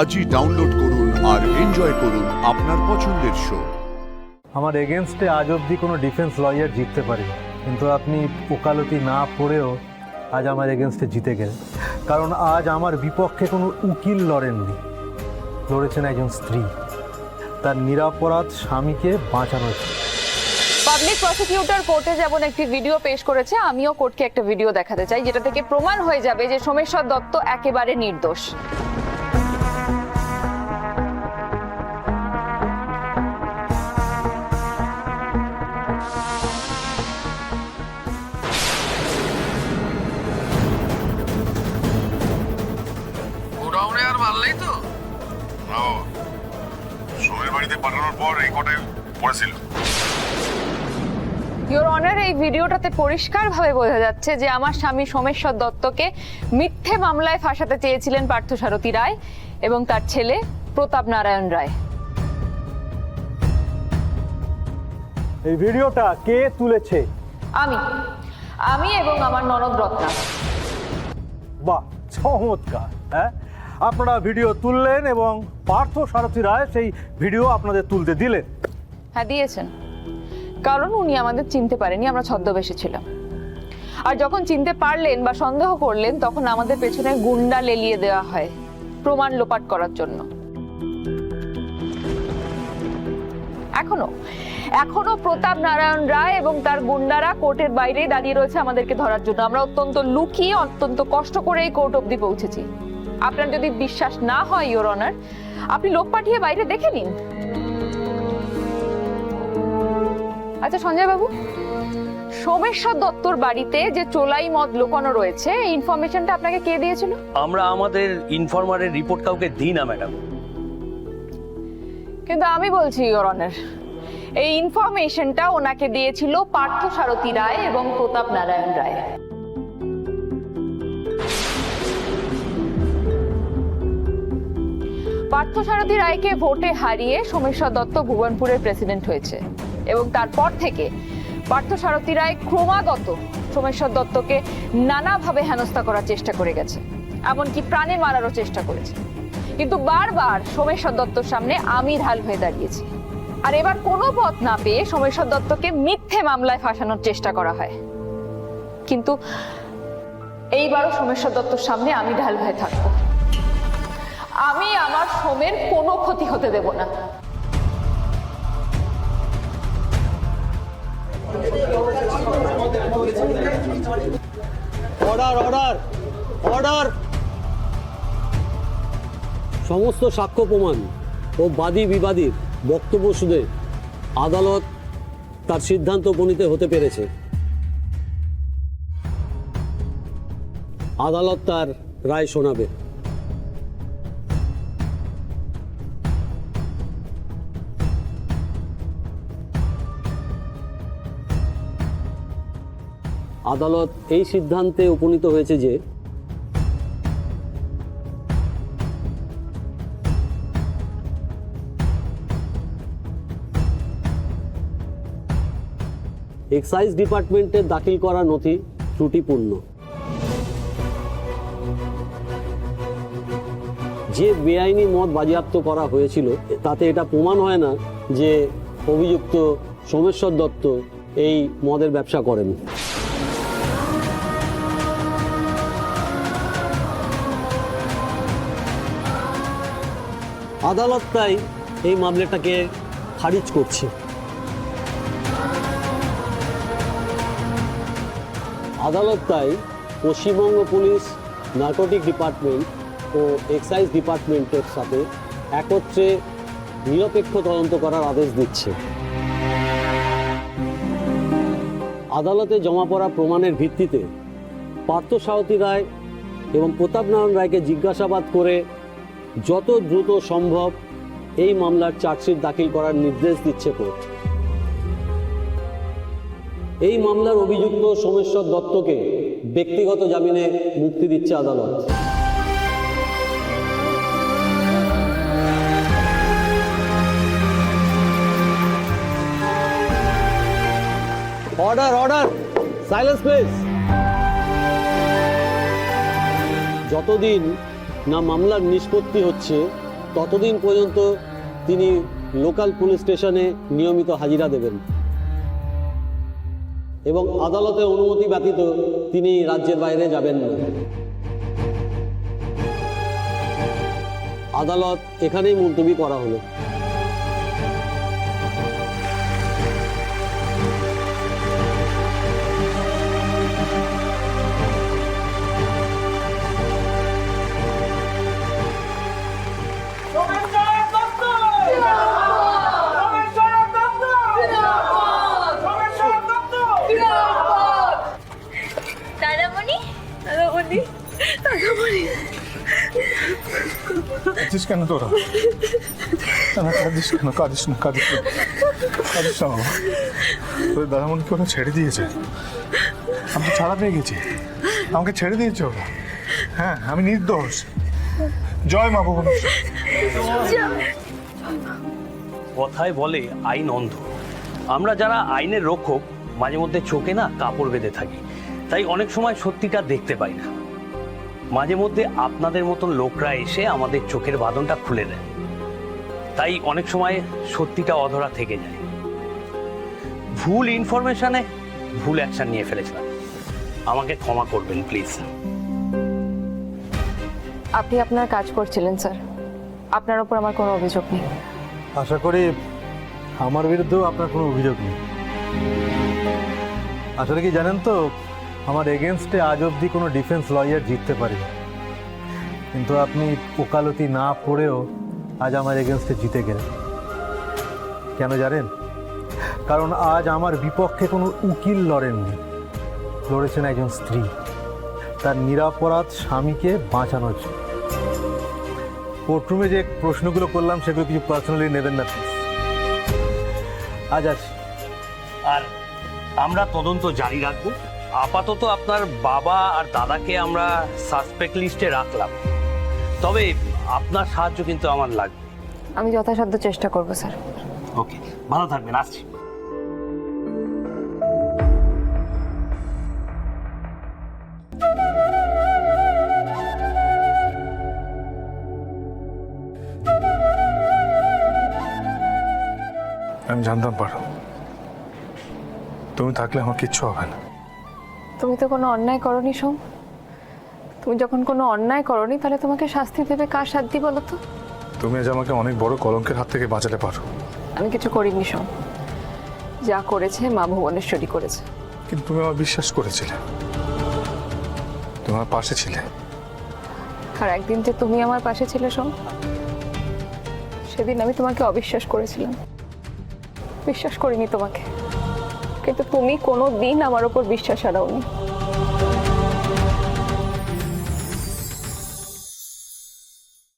আজই ডাউনলোড করুন আর এনজয় করুন আপনার পছন্দের শো। আমার এগেনস্টে আজ অবধি কোনো ডিফেন্স লয়ার জিততে পারেনি, কিন্তু আপনি ওকালতি না পড়েও আজ আমার এগেনস্টে জিতে গেলেন। কারণ আজ আমার বিপক্ষে কোনো উকিল লড়েননি, লড়েছেন একজন স্ত্রী, তার নিরপরাধ স্বামীকে বাঁচানোর জন্য। পাবলিক প্রসিকিউটর কোর্টে যেমন একটি ভিডিও পেশ করেছে, আমিও কোর্টকে একটা ভিডিও দেখাতে চাই, যেটা থেকে প্রমাণ হয়ে যাবে যে সোমেশ্বর দত্ত একেবারে নির্দোষ। গোডাউনে আর মারলেই তো সোমের বাড়িতে পাঠানোর পর এই কটাই পড়েছিল। ইওর অনার, এই ভিডিওটাতে পরিষ্কারভাবে বোঝা যাচ্ছে যে আমার স্বামী সোমেশ্বর দত্তকে মিথ্যে মামলায় ফাঁসাতে চেয়েছিলেন পার্থসারথী রায় এবং তার ছেলে প্রতাপ নারায়ণ রায়। এই ভিডিওটা কে তুলেছে? আমি এবং আমার ননদ রত্না। বাহ, চমৎকার! হ্যাঁ, আপনারা ভিডিও তুললেন এবং পার্থসারথী রায় সেই ভিডিও আপনাদের তুলতে দিলেন? হ্যাঁ, দিয়েছেন, কারণ উনি আমাদের চিনতে পারেনি, আমরা ছদ্মবেশে ছিলাম। আর যখন চিনতে পারলেন বা সন্দেহ করলেন, তখন আমাদের পেছনে গুন্ডা লেলিয়ে দেওয়া হয় প্রমাণ লোপাট করার জন্য। এখনো প্রতাপ নারায়ণ রায় এবং তার গুন্ডারা কোর্টের বাইরেই দাঁড়িয়ে রয়েছে আমাদেরকে ধরার জন্য। আমরা অত্যন্ত লুকিয়ে, অত্যন্ত কষ্ট করে এই কোর্ট অবধি পৌঁছেছি। আপনার যদি বিশ্বাস না হয় ইওর অনার, আপনি লোক পাঠিয়ে বাইরে দেখে নিন। আচ্ছা সঞ্জয় বাবু, সোমেশ্বর দত্তর বাড়িতে যে চোলাই মদ লুকানো রয়েছে, এই ইনফরমেশনটা আপনাকে কে দিয়েছিল? আমরা আমাদের ইনফরমারের রিপোর্ট কাউকে দিই না ম্যাডাম। কিন্তু আমি বলছি ইওর অনার, এই ইনফরমেশনটা ওনাকে দিয়েছিল পার্থসারথী রায় এবং প্রতাপ নারায়ণ রায়। পার্থসারথী রায়কে ভোটে হারিয়ে সোমেশ্বর দত্ত ভুবনপুরের প্রেসিডেন্ট হয়েছে এবং তারপর থেকে পার্থসারথী রায় ক্রমাগত সোমেশ্বর দত্তকে নানাভাবে হেনস্থা করার চেষ্টা করে গেছে, এমনকি প্রাণে মারারও চেষ্টা করেছে। কিন্তু বারবার সোমেশ্বর দত্তর সামনে আমি ঢাল হয়ে দাঁড়িয়েছি। আর এবার কোনো পথ না পেয়ে সোমেশ্বর দত্তকে মিথ্যে মামলায় ফাঁসানোর চেষ্টা করা হয়, কিন্তু এইবারও সোমেশ্বর দত্তর সামনে আমি ঢাল হয়ে থাকবো। আমি আমার সোমের কোনো ক্ষতি হতে দেব না। Order order order! সমস্ত সাক্ষ্য প্রমাণ ও বাদী বিবাদীর বক্তব্য শুনে আদালত তার সিদ্ধান্ত উপনীত হতে পেরেছে। আদালত তার রায় শোনাবে। আদালত এই সিদ্ধান্তে উপনীত হয়েছে যে এক্সাইজ ডিপার্টমেন্টের দাখিল করা নথি ত্রুটিপূর্ণ। যে বেআইনি মদ বাজেয়াপ্ত করা হয়েছিল, তাতে এটা প্রমাণ হয় না যে অভিযুক্ত সোমেশ্বর দত্ত এই মদের ব্যবসা করেন। আদালত তাই এই মামলাটাকে খারিজ করছে। আদালত তাই পশ্চিমবঙ্গ পুলিশ, নার্কোটিক ডিপার্টমেন্ট ও এক্সাইজ ডিপার্টমেন্টের সাথে একত্রে নিরপেক্ষ তদন্ত করার আদেশ দিচ্ছে। আদালতে জমা পড়া প্রমাণের ভিত্তিতে পার্থসারথী রায় এবং প্রতাপ নারায়ণ রায়কে জিজ্ঞাসাবাদ করে যত দ্রুত সম্ভব এই মামলার চার্জশিট দাখিল করার নির্দেশ দিচ্ছে কোর্ট। এই মামলার অভিযুক্ত সোমেশ্বর দত্তকে ব্যক্তিগত জামিনে মুক্তি দিচ্ছে আদালত। Order order! Silence please. যতদিন না মামলার নিষ্পত্তি হচ্ছে ততদিন পর্যন্ত তিনি লোকাল পুলিশ স্টেশনে নিয়মিত হাজিরা দেবেন এবং আদালতের অনুমতি ব্যতীত তিনি রাজ্যের বাইরে যাবেন না। আদালত এখানেই মুলতবি করা হলো। কাঁদিস কেন তোরা? কাঁদিস কেন? কাঁদিস না, কাঁদিস না, কাঁদিস না বাবা। তোর দাদামণিকে ওরা ছেড়ে দিয়েছে। আমি তো ছাড়া পেয়ে গেছি, আমাকে ছেড়ে দিয়েছে ওরা। হ্যাঁ, আমি নির্দোষ। জয় মা ভুবনেশ্বর। কথায় বলে আইন অন্ধ। আমরা যারা আইনের রক্ষক মাঝে মধ্যে চোখে না কাপড় বেঁধে থাকি, তাই অনেক সময় সত্যিটা দেখতে পাই না। মাঝে মধ্যে আপনাদের মতন লোকরা এসে আমাদের চোখের বাঁধনটা খুলে দেয়, তাই অনেক সময় সত্যিটা অধরা থেকে যায়। ভুল ইনফরমেশনে ভুল অ্যাকশন নিয়ে ফেলেছিলাম, আমাকে ক্ষমা করবেন প্লিজ। আপনি আপনার কাজ করছিলেন স্যার, আপনার ওপর আমার কোনো অভিযোগ নেই। আশা করি আমার বিরুদ্ধেও আপনার কোনো অভিযোগ নেই। আসলে কি জানেন তো, আমার এগেনস্টে আজ অবধি কোনো ডিফেন্স লয়ার জিততে পারেনি, কিন্তু আপনি ওকালতি না পড়েও আজ আমার এগেনস্টে জিতে গেলেন। কেন জানেন? কারণ আজ আমার বিপক্ষে কোনো উকিল লড়েননি, লড়েছেন একজন স্ত্রী তার নিরপরাধ স্বামীকে বাঁচানোর জন্য। কোর্টরুমে যে প্রশ্নগুলো করলাম সেগুলো কিছু পার্সোনালি নেবেন না প্লিজ। আজ আসি। আর আমরা তদন্ত জারি রাখবো। আপাতত আপনার বাবা আর দাদাকে আমরা সাসপেক্ট লিস্টে রাখলাম, তবে আপনার সাহায্য কিন্তু আমার লাগবে। আমি যথাসাধ্য চেষ্টা করব স্যার। ওকে, ভালো থাকবেন, আসছি। আমি জানতাম পারো, তুমি থাকলে আমার কিচ্ছু হবে না। তুমি তো কোনো অন্যায় করনি সোম। তুমি যখন কোনো অন্যায় করনি, তাহলে তোমাকে শাস্তি দেবে কার সাধ্যি বলো তো? তুমি আজ আমাকে অনেক বড় কলঙ্কের হাত থেকে বাঁচাতে পারো। আমি কিছু করিনি সোম, যা করেছে মা ভুবনেশ্বরী করেছে। কিন্তু তুমি আমার বিশ্বাস করেছিলে, তোমার পাশে ছিলে। আর একদিন যে তুমি আমার পাশে ছিলে সোম, সেদিন আমি তোমাকে অবিশ্বাস করেছিলাম, বিশ্বাস করিনি তোমাকে। কিন্তু তুমি কোনো দিন আমার ওপর বিশ্বাস হারাওনি।